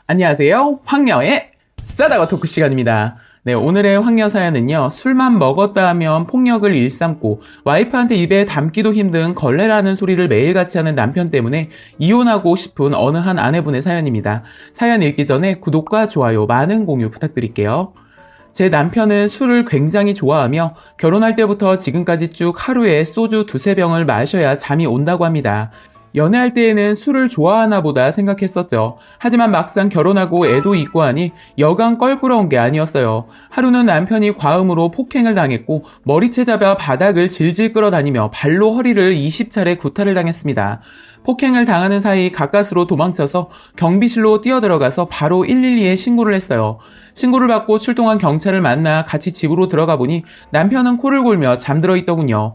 안녕하세요. 황녀의 싸다가 토크 시간입니다. 네, 오늘의 황녀 사연은요. 술만 먹었다 하면 폭력을 일삼고 와이프한테 입에 담기도 힘든 걸레라는 소리를 매일같이 하는 남편 때문에 이혼하고 싶은 어느 한 아내분의 사연입니다. 사연 읽기 전에 구독과 좋아요, 많은 공유 부탁드릴게요. 제 남편은 술을 굉장히 좋아하며 결혼할 때부터 지금까지 쭉 하루에 소주 두세 병을 마셔야 잠이 온다고 합니다. 연애할 때에는 술을 좋아하나 보다 생각했었죠. 하지만 막상 결혼하고 애도 있고 하니 여간 껄끄러운 게 아니었어요. 하루는 남편이 과음으로 폭행을 당했고 머리채 잡아 바닥을 질질 끌어다니며 발로 허리를 20차례 구타를 당했습니다. 폭행을 당하는 사이 가까스로 도망쳐서 경비실로 뛰어들어가서 바로 112에 신고를 했어요. 신고를 받고 출동한 경찰을 만나 같이 집으로 들어가 보니 남편은 코를 골며 잠들어 있더군요.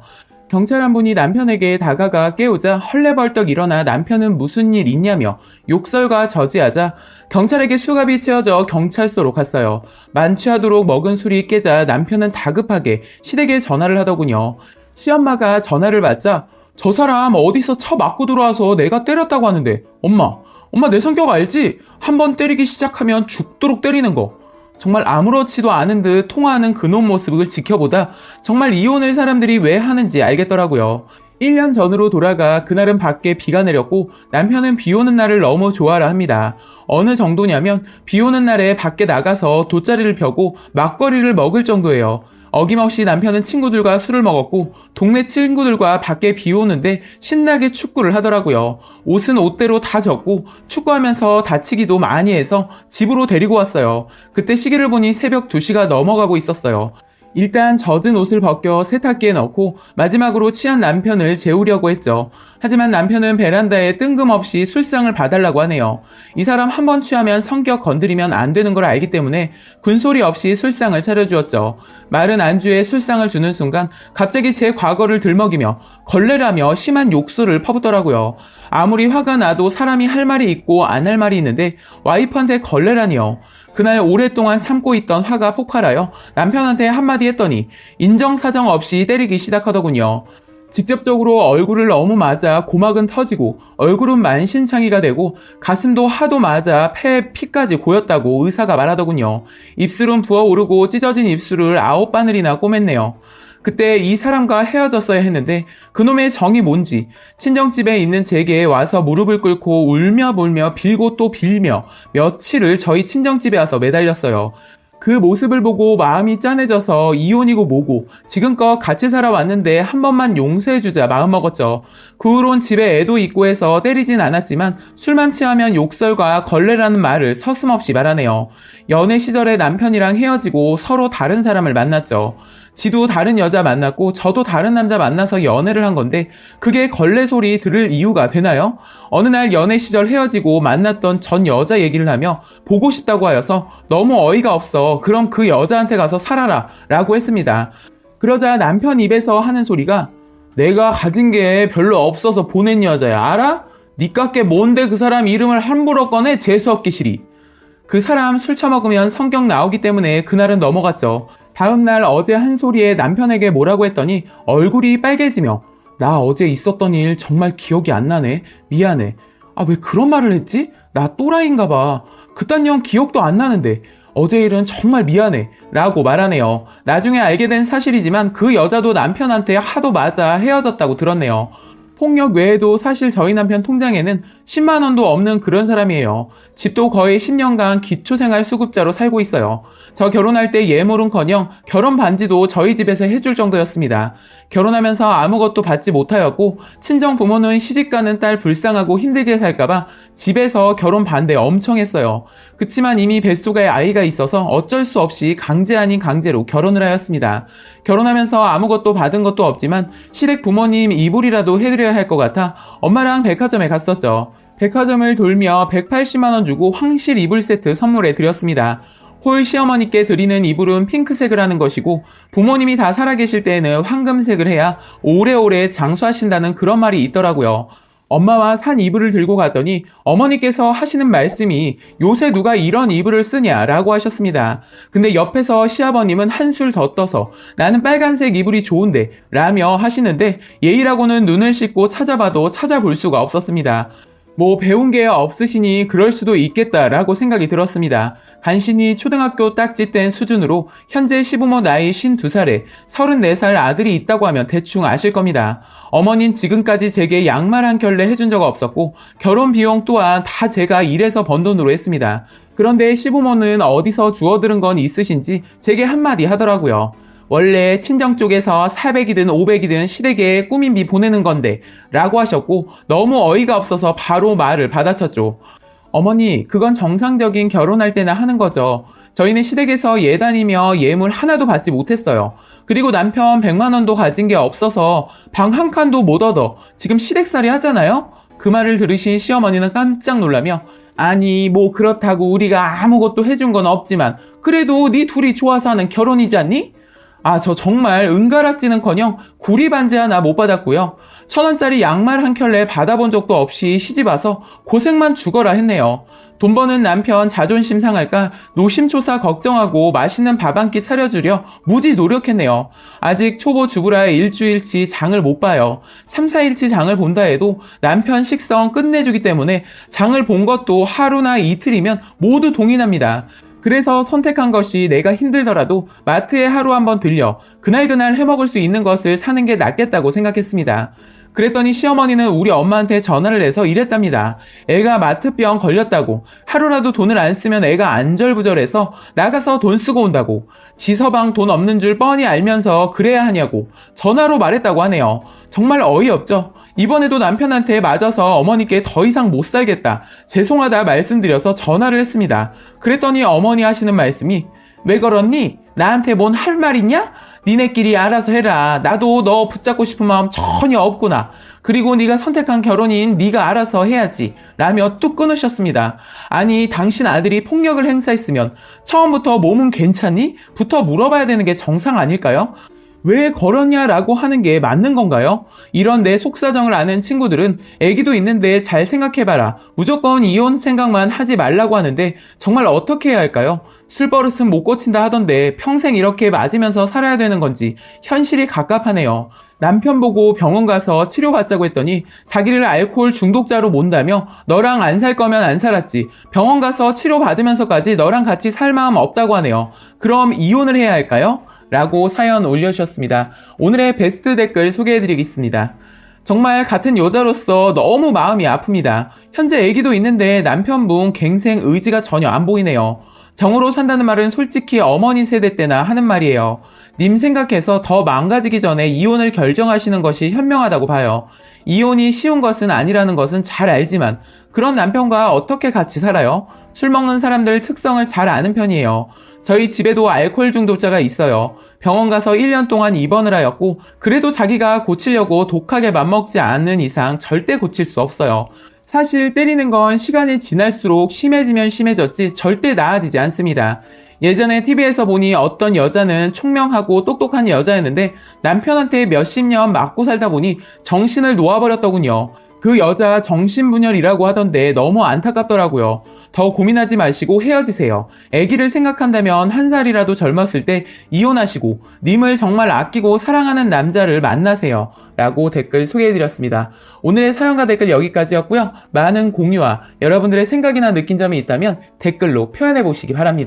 경찰 한 분이 남편에게 다가가 깨우자 헐레벌떡 일어나 남편은 무슨 일 있냐며 욕설과 저지하자 경찰에게 수갑이 채워져 경찰서로 갔어요. 만취하도록 먹은 술이 깨자 남편은 다급하게 시댁에 전화를 하더군요. 시엄마가 전화를 받자 저 사람 어디서 쳐 맞고 들어와서 내가 때렸다고 하는데 엄마 내 성격 알지? 한번 때리기 시작하면 죽도록 때리는 거. 정말 아무렇지도 않은 듯 통화하는 그놈 모습을 지켜보다 정말 이혼을 사람들이 왜 하는지 알겠더라고요. 1년 전으로 돌아가 그날은 밖에 비가 내렸고 남편은 비 오는 날을 너무 좋아라 합니다. 어느 정도냐면 비 오는 날에 밖에 나가서 돗자리를 펴고 막걸리를 먹을 정도예요. 어김없이 남편은 친구들과 술을 먹었고 동네 친구들과 밖에 비 오는데 신나게 축구를 하더라고요. 옷은 옷대로 다 젖고 축구하면서 다치기도 많이 해서 집으로 데리고 왔어요. 그때 시계를 보니 새벽 2시가 넘어가고 있었어요. 일단 젖은 옷을 벗겨 세탁기에 넣고 마지막으로 취한 남편을 재우려고 했죠. 하지만 남편은 베란다에 뜬금없이 술상을 봐달라고 하네요. 이 사람 한 번 취하면 성격 건드리면 안 되는 걸 알기 때문에 군소리 없이 술상을 차려주었죠. 마른 안주에 술상을 주는 순간 갑자기 제 과거를 들먹이며 걸레라며 심한 욕설을 퍼붓더라고요. 아무리 화가 나도 사람이 할 말이 있고 안 할 말이 있는데 와이프한테 걸레라니요. 그날 오랫동안 참고 있던 화가 폭발하여 남편한테 한마디 했더니 인정사정 없이 때리기 시작하더군요. 직접적으로 얼굴을 너무 맞아 고막은 터지고 얼굴은 만신창이가 되고 가슴도 하도 맞아 폐에 피까지 고였다고 의사가 말하더군요. 입술은 부어오르고 찢어진 입술을 9바늘이나 꼬맸네요. 그때 이 사람과 헤어졌어야 했는데 그놈의 정이 뭔지 친정집에 있는 제게 와서 무릎을 꿇고 울며 불며 빌고 또 빌며 며칠을 저희 친정집에 와서 매달렸어요. 그 모습을 보고 마음이 짠해져서 이혼이고 뭐고 지금껏 같이 살아왔는데 한 번만 용서해주자 마음먹었죠. 그 후론 집에 애도 있고 해서 때리진 않았지만 술만 취하면 욕설과 걸레라는 말을 서슴없이 말하네요. 연애 시절에 남편이랑 헤어지고 서로 다른 사람을 만났죠. 지도 다른 여자 만났고 저도 다른 남자 만나서 연애를 한 건데 그게 걸레 소리 들을 이유가 되나요? 어느 날 연애 시절 헤어지고 만났던 전 여자 얘기를 하며 보고 싶다고 하여서 너무 어이가 없어 그럼 그 여자한테 가서 살아라 라고 했습니다. 그러자 남편 입에서 하는 소리가 내가 가진 게 별로 없어서 보낸 여자야 알아? 니깎게 뭔데 그 사람 이름을 함부로 꺼내 재수없기 싫이. 그 사람 술 처먹으면 성격 나오기 때문에 그날은 넘어갔죠. 다음날 어제 한 소리에 남편에게 뭐라고 했더니 얼굴이 빨개지며 나 어제 있었던 일 정말 기억이 안 나네. 미안해. 아, 왜 그런 말을 했지? 나 또라이인가 봐. 그딴 년 기억도 안 나는데 어제 일은 정말 미안해 라고 말하네요. 나중에 알게 된 사실이지만 그 여자도 남편한테 하도 맞아 헤어졌다고 들었네요. 폭력 외에도 사실 저희 남편 통장에는 10만 원도 없는 그런 사람이에요. 집도 거의 10년간 기초생활수급자로 살고 있어요. 저 결혼할 때 예물은커녕 결혼 반지도 저희 집에서 해줄 정도였습니다. 결혼하면서 아무것도 받지 못하였고 친정 부모는 시집가는 딸 불쌍하고 힘들게 살까봐 집에서 결혼 반대 엄청 했어요. 그치만 이미 뱃속에 아이가 있어서 어쩔 수 없이 강제 아닌 강제로 결혼을 하였습니다. 결혼하면서 아무것도 받은 것도 없지만 시댁 부모님 이불이라도 해드려야 할 것 같아 엄마랑 백화점에 갔었죠. 백화점을 돌며 180만 원 주고 황실 이불 세트 선물해 드렸습니다. 홀 시어머니께 드리는 이불은 핑크색을 하는 것이고 부모님이 다 살아계실 때에는 황금색을 해야 오래오래 장수하신다는 그런 말이 있더라고요. 엄마와 산 이불을 들고 갔더니 어머니께서 하시는 말씀이 요새 누가 이런 이불을 쓰냐라고 하셨습니다. 근데 옆에서 시아버님은 한술 더 떠서 나는 빨간색 이불이 좋은데 라며 하시는데 예의라고는 눈을 씻고 찾아봐도 찾아볼 수가 없었습니다. 뭐 배운 게 없으시니 그럴 수도 있겠다라고 생각이 들었습니다. 간신히 초등학교 딱지 뗀 수준으로 현재 시부모 나이 52살에 34살 아들이 있다고 하면 대충 아실 겁니다. 어머닌 지금까지 제게 양말 한 켤레 해준 적 없었고 결혼 비용 또한 다 제가 일해서 번 돈으로 했습니다. 그런데 시부모는 어디서 주워들은 건 있으신지 제게 한마디 하더라고요. 원래 친정 쪽에서 400이든 500이든 시댁에 꾸민비 보내는 건데 라고 하셨고 너무 어이가 없어서 바로 말을 받아쳤죠. 어머니, 그건 정상적인 결혼할 때나 하는 거죠. 저희는 시댁에서 예단이며 예물 하나도 받지 못했어요. 그리고 남편 100만 원도 가진 게 없어서 방 한 칸도 못 얻어 지금 시댁살이 하잖아요? 그 말을 들으신 시어머니는 깜짝 놀라며 아니 뭐 그렇다고 우리가 아무것도 해준 건 없지만 그래도 네 둘이 좋아서 하는 결혼이지 않니? 아, 저 정말 은가락지는커녕 구리 반지 하나 못 받았고요. 1,000원짜리 양말 한 켤레 받아본 적도 없이 시집와서 고생만 죽어라 했네요. 돈 버는 남편 자존심 상할까 노심초사 걱정하고 맛있는 밥 한 끼 차려주려 무지 노력했네요. 아직 초보 주부라 일주일치 장을 못 봐요. 3, 4일치 장을 본다 해도 남편 식성 끝내주기 때문에 장을 본 것도 하루나 이틀이면 모두 동의납니다. 그래서 선택한 것이 내가 힘들더라도 마트에 하루 한번 들려 그날그날 해먹을 수 있는 것을 사는 게 낫겠다고 생각했습니다. 그랬더니 시어머니는 우리 엄마한테 전화를 해서 이랬답니다. 애가 마트병 걸렸다고 하루라도 돈을 안 쓰면 애가 안절부절해서 나가서 돈 쓰고 온다고 지 서방 돈 없는 줄 뻔히 알면서 그래야 하냐고 전화로 말했다고 하네요. 정말 어이없죠? 이번에도 남편한테 맞아서 어머니께 더 이상 못 살겠다 죄송하다 말씀드려서 전화를 했습니다. 그랬더니 어머니 하시는 말씀이 왜 그러니? 나한테 뭔 할 말 있냐? 니네끼리 알아서 해라. 나도 너 붙잡고 싶은 마음 전혀 없구나. 그리고 네가 선택한 결혼인 네가 알아서 해야지 라며 뚝 끊으셨습니다. 아니 당신 아들이 폭력을 행사했으면 처음부터 몸은 괜찮니? 부터 물어봐야 되는 게 정상 아닐까요? 왜 걸었냐라고 하는 게 맞는 건가요? 이런 내 속사정을 아는 친구들은 애기도 있는데 잘 생각해봐라. 무조건 이혼 생각만 하지 말라고 하는데 정말 어떻게 해야 할까요? 술버릇은 못 고친다 하던데 평생 이렇게 맞으면서 살아야 되는 건지 현실이 갑갑하네요. 남편 보고 병원 가서 치료받자고 했더니 자기를 알코올 중독자로 몬다며 너랑 안 살 거면 안 살았지. 병원 가서 치료받으면서까지 너랑 같이 살 마음 없다고 하네요. 그럼 이혼을 해야 할까요? 라고 사연 올려주셨습니다. 오늘의 베스트 댓글 소개해드리겠습니다. 정말 같은 여자로서 너무 마음이 아픕니다. 현재 아기도 있는데 남편분 갱생 의지가 전혀 안 보이네요. 정으로 산다는 말은 솔직히 어머니 세대 때나 하는 말이에요. 님 생각해서 더 망가지기 전에 이혼을 결정하시는 것이 현명하다고 봐요. 이혼이 쉬운 것은 아니라는 것은 잘 알지만 그런 남편과 어떻게 같이 살아요? 술 먹는 사람들 특성을 잘 아는 편이에요. 저희 집에도 알코올 중독자가 있어요. 병원 가서 1년 동안 입원을 하였고 그래도 자기가 고치려고 독하게 맘먹지 않는 이상 절대 고칠 수 없어요. 사실 때리는 건 시간이 지날수록 심해지면 심해졌지 절대 나아지지 않습니다. 예전에 TV에서 보니 어떤 여자는 총명하고 똑똑한 여자였는데 남편한테 몇십 년 맞고 살다 보니 정신을 놓아버렸더군요. 그 여자 정신분열이라고 하던데 너무 안타깝더라고요. 더 고민하지 마시고 헤어지세요. 아기를 생각한다면 한 살이라도 젊었을 때 이혼하시고 님을 정말 아끼고 사랑하는 남자를 만나세요. 라고 댓글 소개해드렸습니다. 오늘의 사연과 댓글 여기까지였고요. 많은 공유와 여러분들의 생각이나 느낀 점이 있다면 댓글로 표현해보시기 바랍니다.